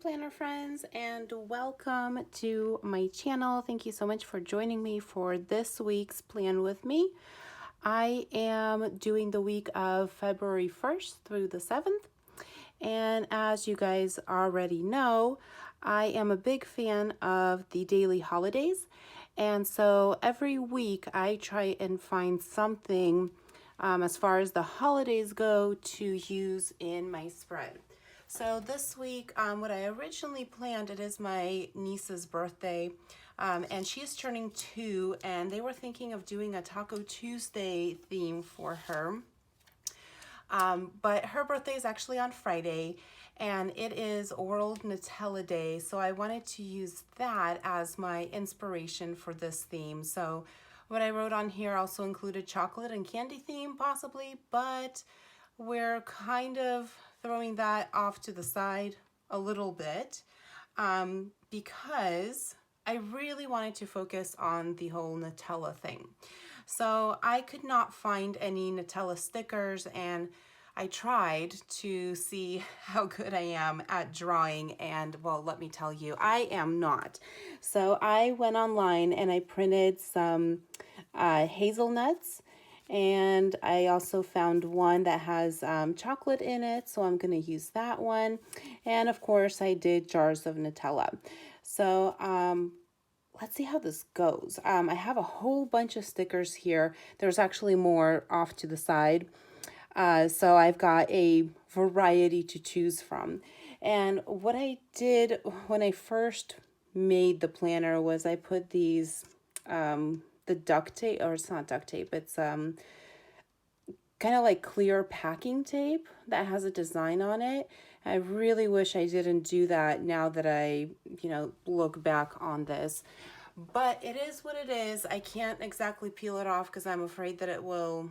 planner friends, and welcome to my channel. Thank you so much for joining me for this week's plan with me. I am doing the week of February 1st through the 7th, and as you guys already know, I am a big fan of the daily holidays, and so every week I try and find something as far as the holidays go to use in my spread. So this week, what I originally planned, it is my niece's birthday, and she's turning 2, and they were thinking of doing a Taco Tuesday theme for her. But her birthday is actually on Friday, and it is World Nutella Day, so I wanted to use that as my inspiration for this theme. So what I wrote on here also included chocolate and candy theme, possibly, but we're kind of throwing that off to the side a little bit because I really wanted to focus on the whole Nutella thing. So I could not find any Nutella stickers, and I tried to see how good I am at drawing, and well, let me tell you, I am not. So I went online and I printed some hazelnuts, and I also found one that has chocolate in it, so I'm going to use that one. And of course, I did jars of Nutella. So let's see how this goes. I have a whole bunch of stickers here. There's actually more off to the side. So I've got a variety to choose from. And what I did when I first made the planner was I put these the duct tape, or it's not duct tape, it's kind of like clear packing tape that has a design on it. I really wish I didn't do that now that I, look back on this. But it is what it is. I can't exactly peel it off because I'm afraid that it will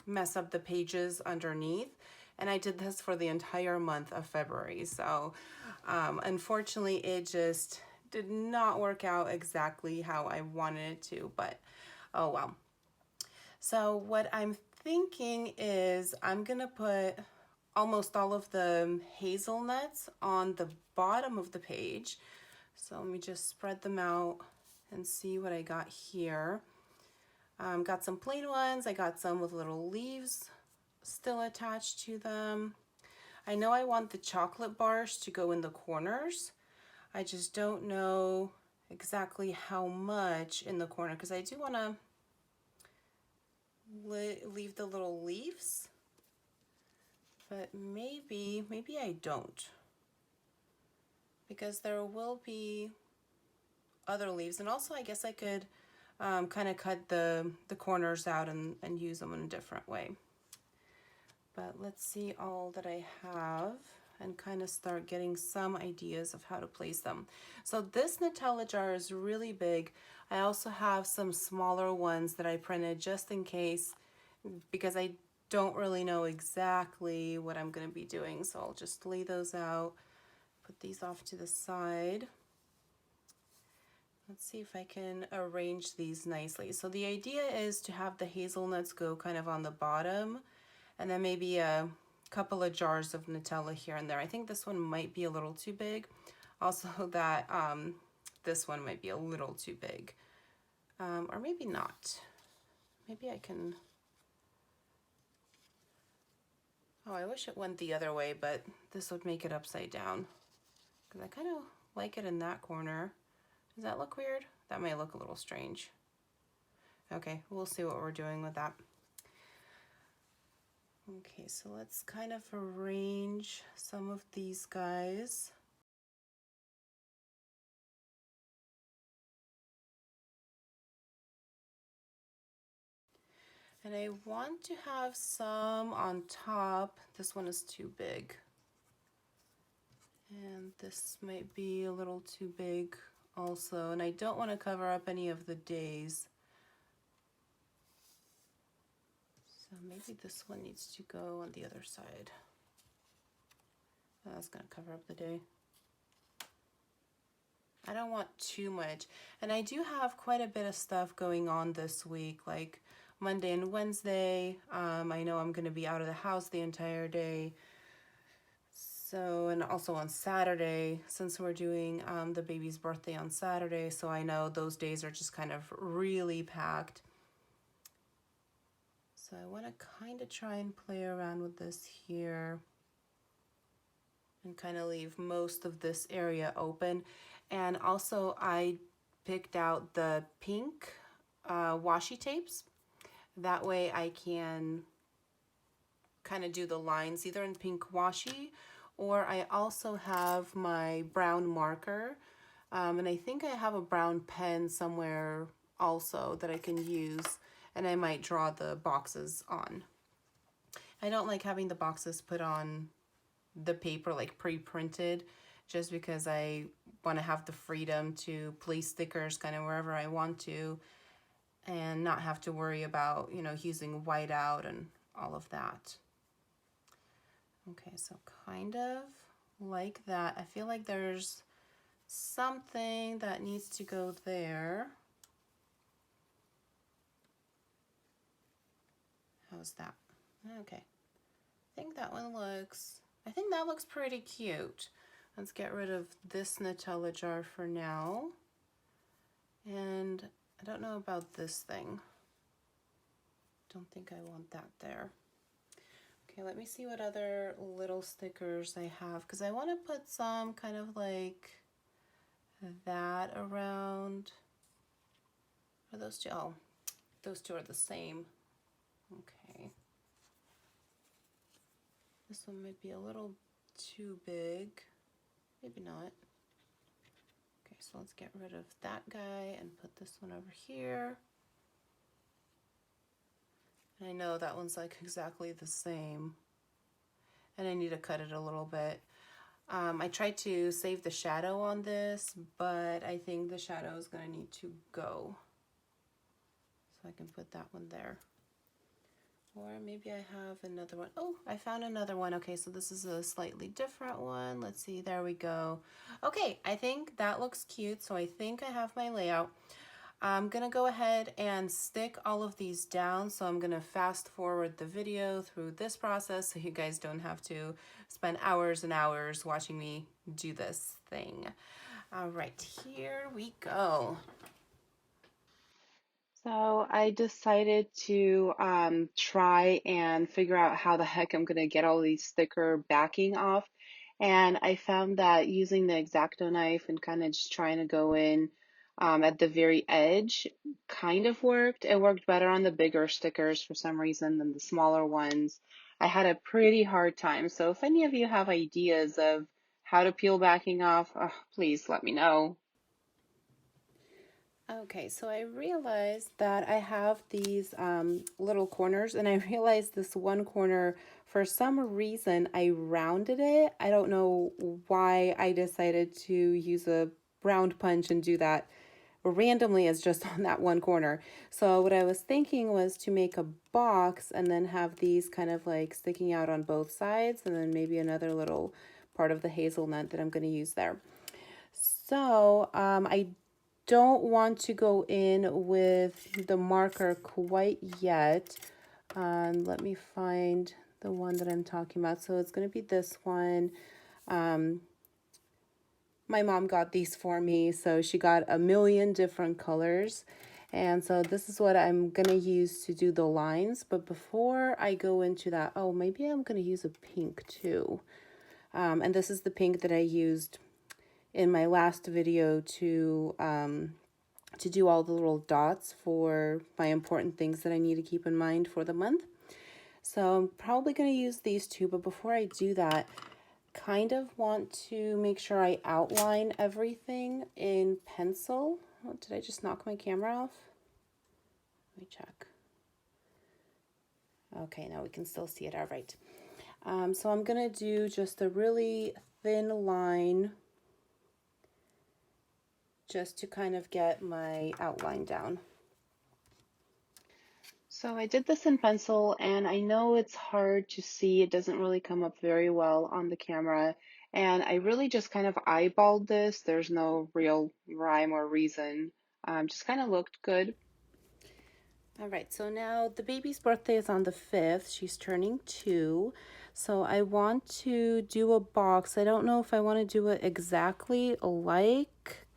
mess up the pages underneath. And I did this for the entire month of February. So unfortunately, it just did not work out exactly how I wanted it to, but oh well. So what I'm thinking is I'm gonna put almost all of the hazelnuts on the bottom of the page. So let me just spread them out and see what I got here. Got some plain ones. I got some with little leaves still attached to them. I know I want the chocolate bars to go in the corners. I just don't know exactly how much in the corner, because I do want to leave the little leaves, but maybe I don't, because there will be other leaves. And also I guess I could kind of cut the corners out and use them in a different way. But let's see all that I have and kind of start getting some ideas of how to place them. So this Nutella jar is really big. I also have some smaller ones that I printed just in case, because I don't really know exactly what I'm going to be doing. So I'll just lay those out, put these off to the side. Let's see if I can arrange these nicely. So the idea is to have the hazelnuts go kind of on the bottom, and then maybe a couple of jars of Nutella here and there. I think this one might be a little too big. Also that this one might be a little too big. Or maybe not. Maybe I can... Oh, I wish it went the other way, but this would make it upside down, because I kind of like it in that corner. Does that look weird? That might look a little strange. Okay, we'll see what we're doing with that. Okay, so let's kind of arrange some of these guys. And I want to have some on top. This one is too big. And this might be a little too big also. And I don't want to cover up any of the days. So maybe this one needs to go on the other side. That's going to cover up the day. I don't want too much. And I do have quite a bit of stuff going on this week, like Monday and Wednesday. I know I'm going to be out of the house the entire day. So, and also on Saturday, since we're doing the baby's birthday on Saturday, so I know those days are just kind of really packed. So I want to kind of try and play around with this here and kind of leave most of this area open. And also I picked out the pink washi tapes. That way I can kind of do the lines either in pink washi, or I also have my brown marker. And I think I have a brown pen somewhere also that I can use, and I might draw the boxes on. I don't like having the boxes put on the paper like pre-printed, just because I want to have the freedom to place stickers kind of wherever I want to and not have to worry about, you know, using whiteout and all of that. Okay, so kind of like that. I feel like there's something that needs to go there. How's that? Okay. I think that looks pretty cute. Let's get rid of this Nutella jar for now. And I don't know about this thing. Don't think I want that there. Okay, let me see what other little stickers I have, because I want to put some kind of like that around. Are those two? Oh, those two are the same. Okay. This one might be a little too big. Maybe not. Okay, so let's get rid of that guy and put this one over here. And I know that one's like exactly the same. And I need to cut it a little bit. I tried to save the shadow on this, but I think the shadow is going to need to go. So I can put that one there. Or maybe I have another one. Oh, I found another one. Okay, so this is a slightly different one. Let's see, there we go. Okay, I think that looks cute. So I think I have my layout. I'm gonna go ahead and stick all of these down. So I'm gonna fast forward the video through this process so you guys don't have to spend hours and hours watching me do this thing. All right, here we go. So I decided to try and figure out how the heck I'm going to get all these sticker backing off. And I found that using the X-Acto knife and kind of just trying to go in at the very edge kind of worked. It worked better on the bigger stickers for some reason than the smaller ones. I had a pretty hard time. So if any of you have ideas of how to peel backing off, please let me know. Okay, so I realized that I have these little corners, and I realized this one corner, for some reason, I rounded it. I don't know why I decided to use a round punch and do that randomly as just on that one corner. So what I was thinking was to make a box and then have these kind of like sticking out on both sides, and then maybe another little part of the hazelnut that I'm going to use there. So I don't want to go in with the marker quite yet. Let me find the one that I'm talking about. So it's going to be this one. My mom got these for me, so she got a million different colors. And so this is what I'm going to use to do the lines. But before I go into that, oh, maybe I'm going to use a pink too. And this is the pink that I used in my last video to do all the little dots for my important things that I need to keep in mind for the month. So I'm probably going to use these two, but before I do that, kind of want to make sure I outline everything in pencil. Oh, did I just knock my camera off? Let me check. Okay, now we can still see it. All right. So I'm going to do just a really thin line just to kind of get my outline down. So I did this in pencil, and I know it's hard to see. It doesn't really come up very well on the camera. And I really just kind of eyeballed this. There's no real rhyme or reason. Just kind of looked good. All right, so now the baby's birthday is on the 5th. She's turning 2. So I want to do a box. I don't know if I want to do it exactly like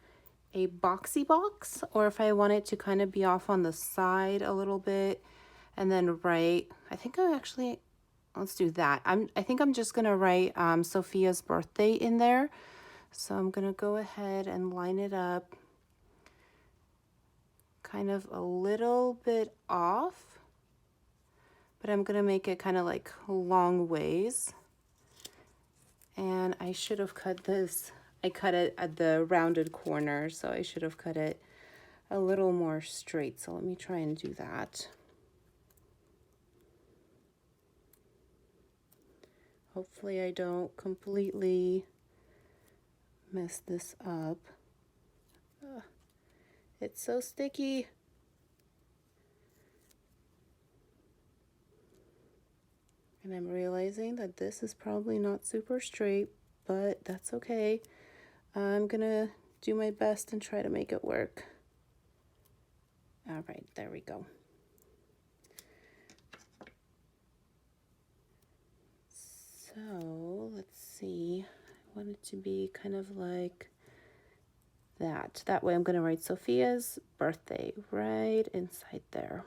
a boxy box or if I want it to kind of be off on the side a little bit and then write, I think I actually, let's do that. I think I'm just gonna write Sophia's birthday in there. So I'm gonna go ahead and line it up kind of a little bit off, but I'm gonna make it kind of like long ways. And I should have cut this, I cut it at the rounded corner, so I should have cut it a little more straight. So let me try and do that. Hopefully I don't completely mess this up. Ugh, it's so sticky. And I'm realizing that this is probably not super straight, but that's okay. I'm gonna do my best and try to make it work. All right, there we go. So let's see. I want it to be kind of like that. That way I'm gonna write Sophia's birthday right inside there.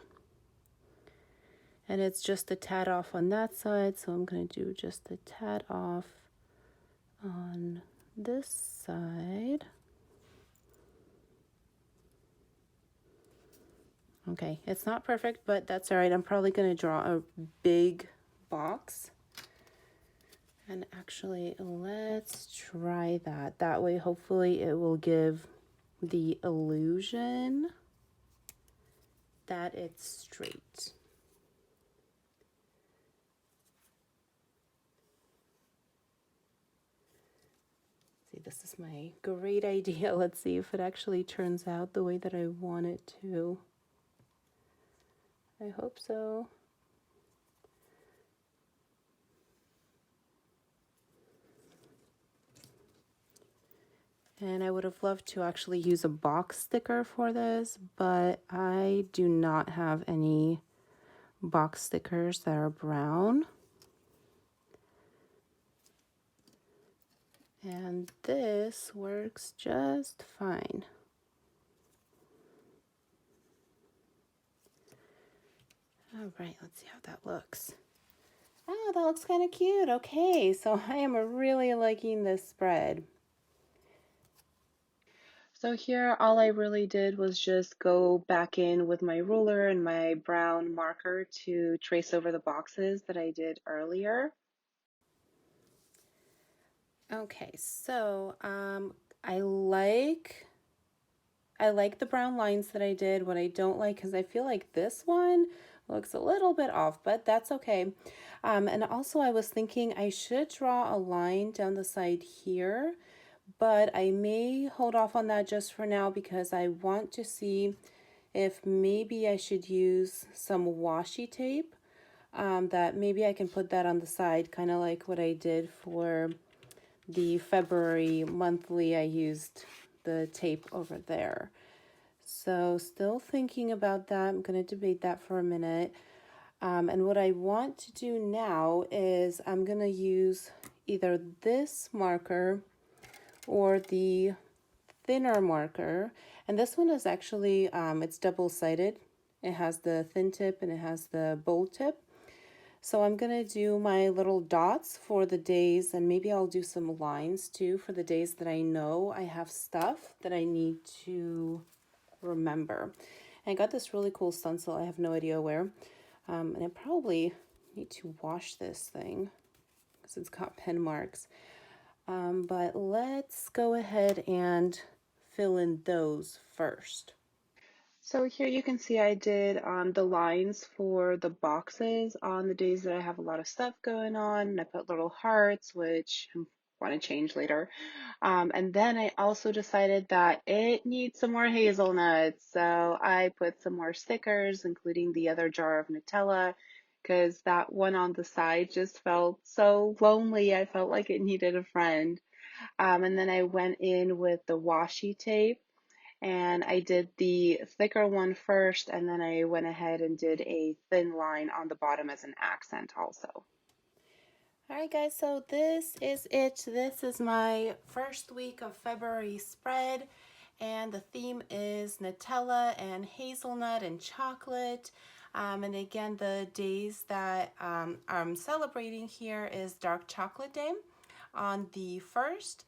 And it's just a tad off on that side, so I'm going to do just a tad off on this side. Okay, it's not perfect, but that's all right. I'm probably going to draw a big box. And actually, let's try that. That way, hopefully, it will give the illusion that it's straight. See, this is my great idea. Let's see if it actually turns out the way that I want it to. I hope so. And I would have loved to actually use a box sticker for this, but I do not have any box stickers that are brown. And this works just fine. All right, let's see how that looks. Oh, that looks kind of cute. Okay, so I am really liking this spread. So here, all I really did was just go back in with my ruler and my brown marker to trace over the boxes that I did earlier. Okay, so I like the brown lines that I did. What I don't like, because I feel like this one looks a little bit off, but that's okay. And also I was thinking I should draw a line down the side here, but I may hold off on that just for now because I want to see if maybe I should use some washi tape. That maybe I can put that on the side, kind of like what I did for the February monthly. I used the tape over there. So still thinking about that. I'm going to debate that for a minute. And what I want to do now is I'm going to use either this marker or the thinner marker. And this one is actually, it's double-sided. It has the thin tip and it has the bold tip. So I'm going to do my little dots for the days, and maybe I'll do some lines too for the days that I know I have stuff that I need to remember. And I got this really cool stencil. I have no idea where. And I probably need to wash this thing because it's got pen marks. But let's go ahead and fill in those first. So here you can see I did the lines for the boxes on the days that I have a lot of stuff going on. And I put little hearts, which I want to change later. And then I also decided that it needs some more hazelnuts. So I put some more stickers, including the other jar of Nutella, because that one on the side just felt so lonely. I felt like it needed a friend. And then I went in with the washi tape And I did the thicker one first, and then I went ahead and did a thin line on the bottom as an accent also. Alright guys, so this is it. This is my first week of February spread, and the theme is Nutella and hazelnut and chocolate. And again, the days that I'm celebrating here is Dark Chocolate Day on the 1st,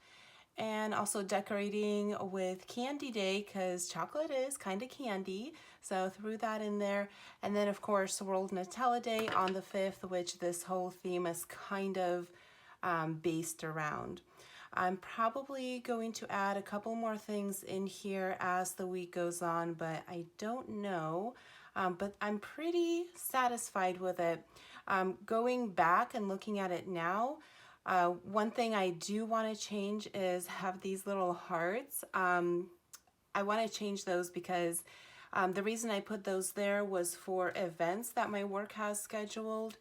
and also decorating with Candy Day because chocolate is kind of candy. So threw that in there. And then of course World Nutella Day on the 5th, which this whole theme is kind of based around. I'm probably going to add a couple more things in here as the week goes on, but I don't know. But I'm pretty satisfied with it. Going back and looking at it now, one thing I do want to change is have these little hearts. I want to change those because the reason I put those there was for events that my work has scheduled,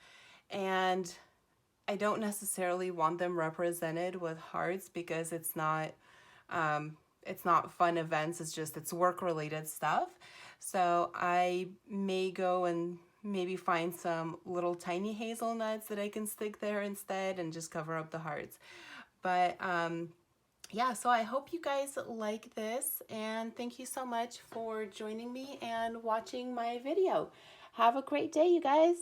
and I don't necessarily want them represented with hearts because it's not fun events. It's work related stuff. So I may go and maybe find some little tiny hazelnuts that I can stick there instead and just cover up the hearts. But yeah, so I hope you guys like this, and thank you so much for joining me and watching my video. Have a great day, you guys.